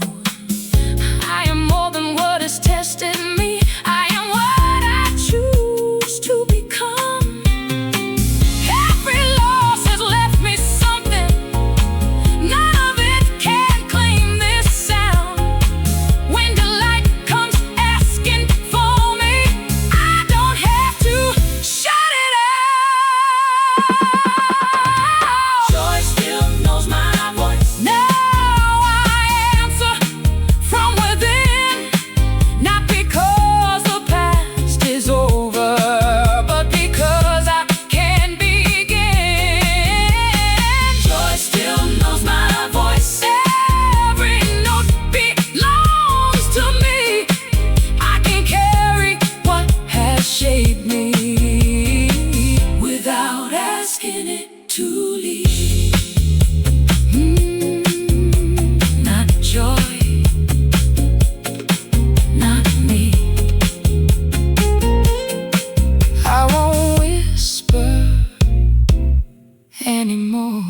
I am more than what has tested me. I am what I choose to become. Every loss has left me something. None of it can claim this sound. When delight comes asking for me, I don't have to shut it out. Joy still knows my voice. Now I answer from within, not because the past is over, but because I can begin. Joy still knows my voice. Every note belongs to me. I can carry what has shaped me without asking it to leave. Not joy, not me. I won't whisper anymore.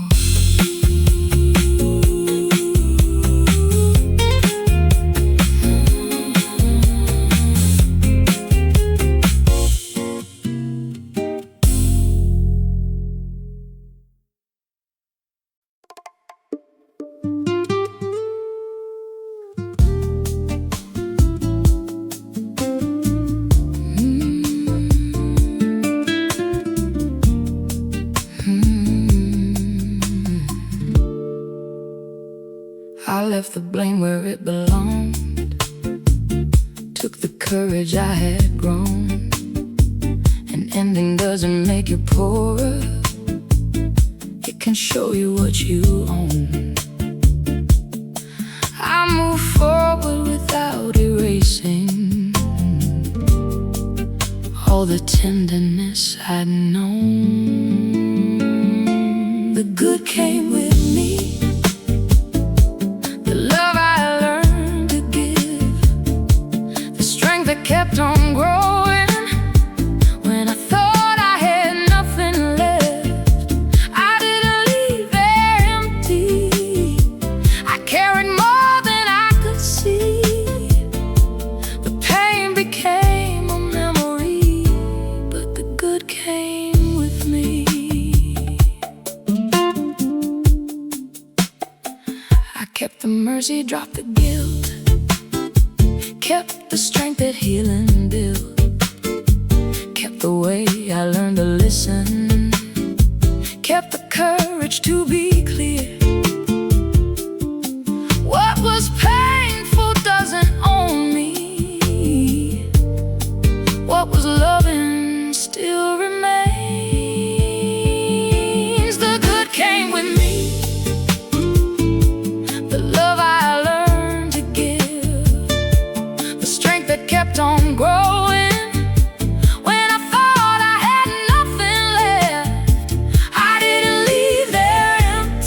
I left the blame where it belonged, took the courage I had grown. An ending doesn't make you poorer, it can show you what you own. I move forward without erasing all the tenderness I'd known. The good came with me, the love I learned to give, the strength that kept on growing when I thought I had nothing left. I didn't leave there empty. I carried more than I could see. The pain became a memory, but the good came with me. I kept the mercy, dropped the guilt, kept the strength that healing built, kept the way I learned to listen, kept the courage to be clear. What was painful doesn't own me. What was loving still remains. The good came with me, the love I learned to give, the strength that kept on growing when I thought I had nothing left. I didn't leave there empty.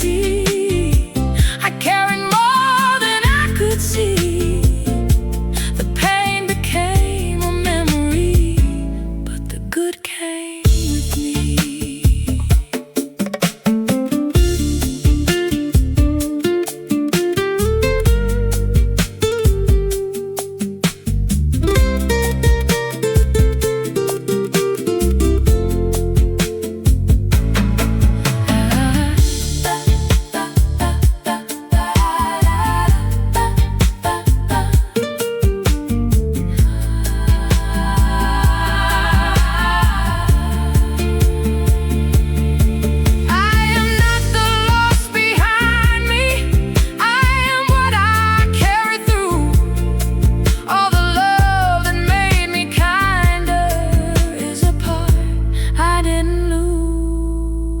didn't lose.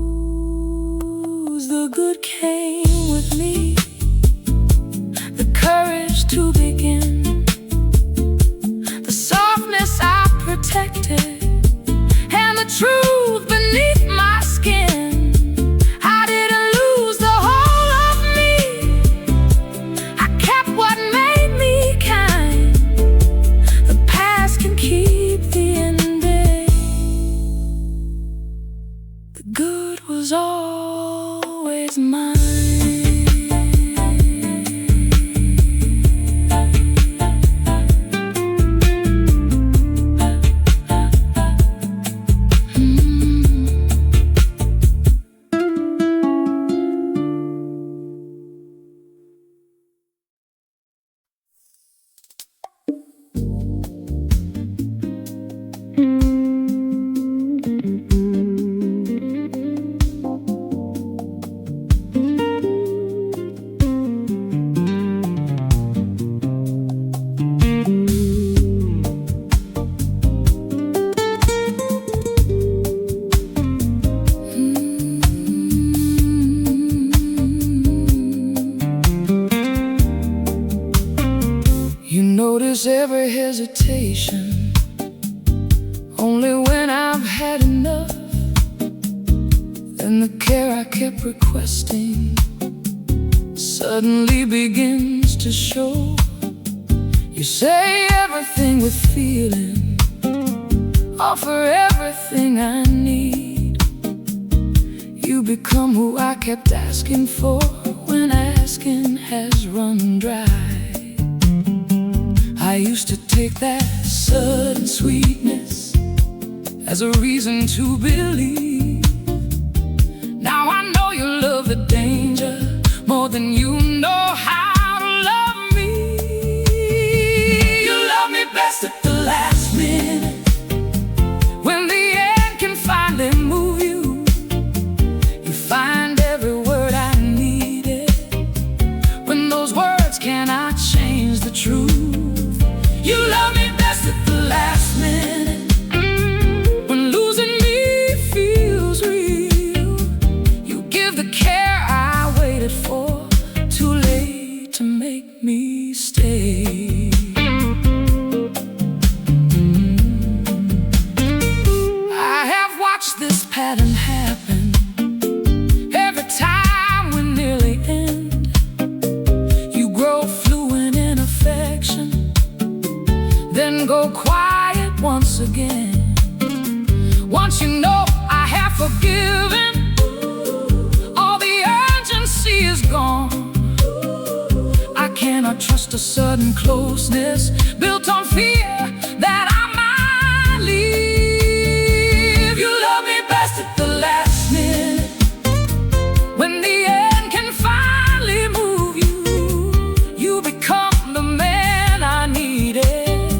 The good came with me, the courage to begin, the softness I protected, and the truth beneath my skin. I didn't lose the whole of me. I kept what made me kind. The past can keep the ending. The good was always mine. Notice every hesitation, only when I've had enough. Then the care I kept requesting suddenly begins to show. You say everything with feeling, offer everything I need. You become who I kept asking for when asking has run dry. I used to take that sudden sweetness as a reason to believe. Now I know you love the danger more than you know how to love me. You love me best at the last minute, when the end can finally move you. You find every word I needed, when those words cannot change the truth. You love me best at the last minute, when losing me feels real. You give the care I waited for, too late to make me stay. I have watched this pattern happen every time we nearly end. You grow fluent in affection, then go quiet once again. Once you know I have forgiven, all the urgency is gone. I cannot trust a sudden closeness built on fear that I might leave. You love me best at the last minute, when the end can finally move you. You become the man I needed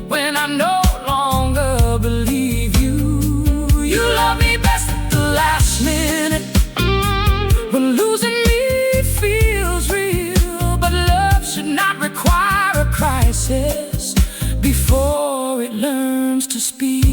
when I no longer believe you. You love me best at the last minute, when losing me feels real. But love should not require a crisis before it learns to speak.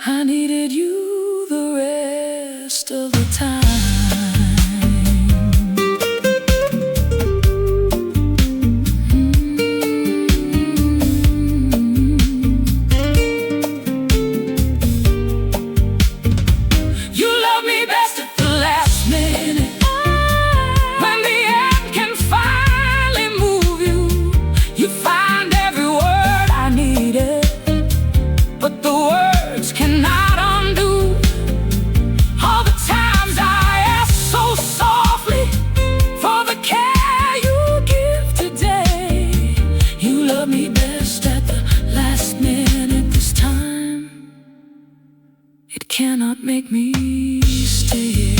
I needed you the rest of the time. it cannot make me stay.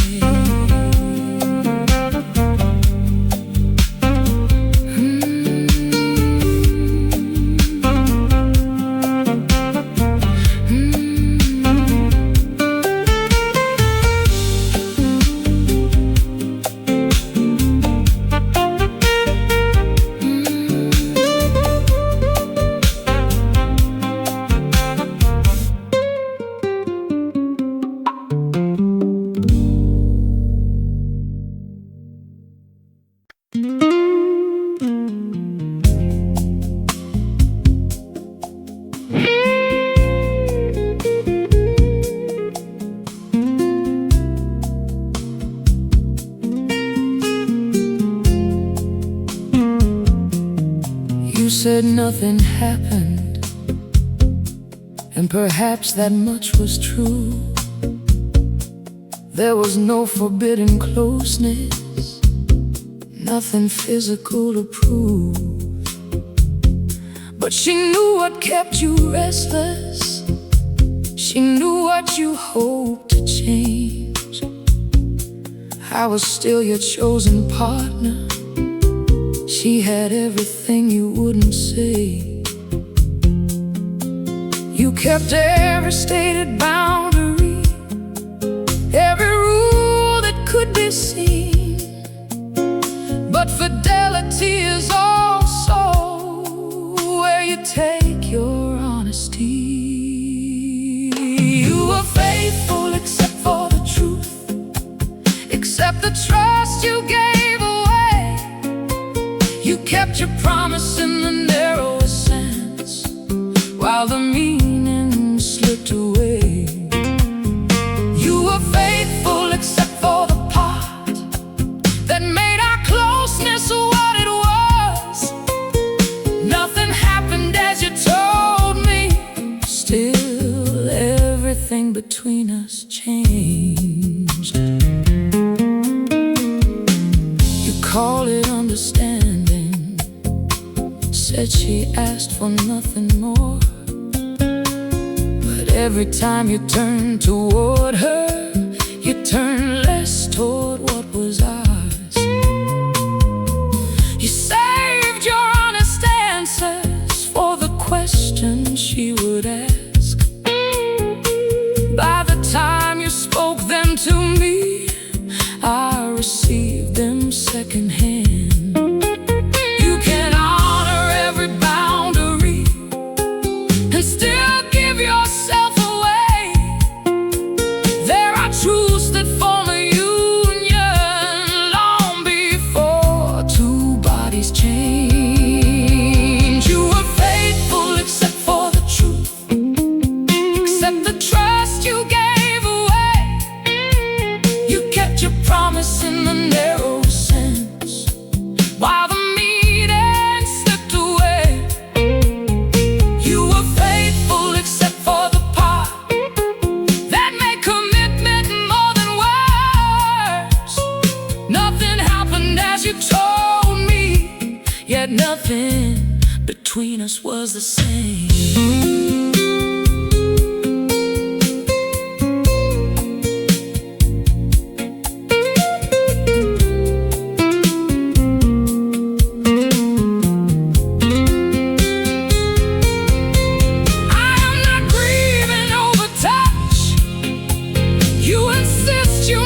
You said nothing happened, and perhaps that much was true. There was no forbidden closeness, nothing physical to prove. But she knew what kept you restless, she knew what you hoped to change. I was still your chosen partner, she had everything you wouldn't say. You kept every stated boundary, every rule that could be seen. But fidelity is also where you take your honesty. You were faithful except for the truth, except the trust you gave away. You kept your promise in the narrowest sense, while the meaning slipped away. You were faithful except for the part that made our closeness what it was. Nothing happened as you told me, still everything between us changed. You call it understanding, said she asked for nothing more. But every time you turned toward her, you turned less toward what was ours. You saved your honest answers for the questions she would ask. By the time you spoke them to me, I received them secondhand. You can honor every boundary and still give yourself away. There are truths that form a union long before two bodies change. You were faithful except for the truth, except the trust you gave away. You kept your promise in the narrow sense, while the meaning slipped away. You were faithful except for the part that made commitment more than words. Nothing happened as you told me, yet nothing between us was the same. You insist you